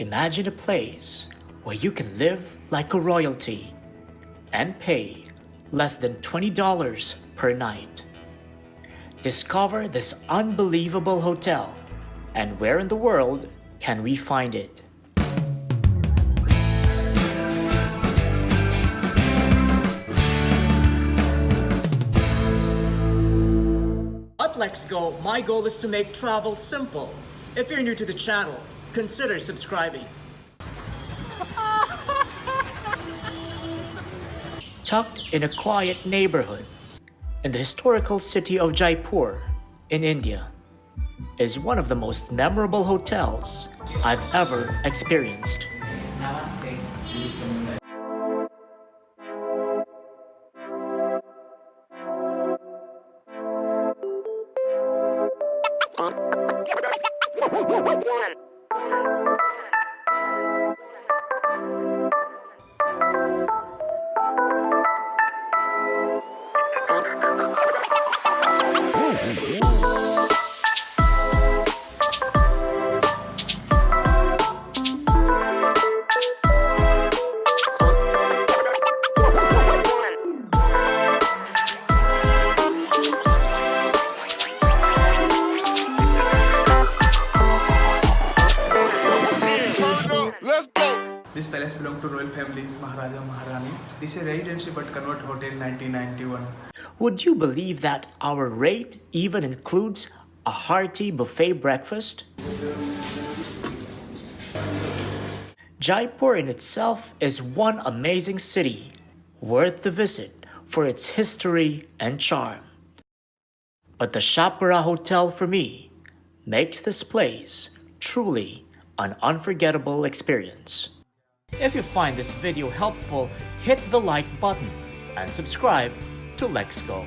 Imagine a place where you can live like a royalty and pay less than $20 per night. Discover this unbelievable hotel, and where in the world can we find it? At LexGo, my goal is to make travel simple. If you're new to the channel, consider subscribing. Tucked in a quiet neighborhood in the historical city of Jaipur in India is one of the most memorable hotels I've ever experienced. This palace belonged to royal family, Maharaja Maharani. This is residency but convert hotel 1991. Would you believe that our rate even includes a hearty buffet breakfast? Jaipur in itself is one amazing city, worth the visit for its history and charm. But the Shapura Hotel for me makes this place truly an unforgettable experience. If you find this video helpful, hit the like button and subscribe to LexGo.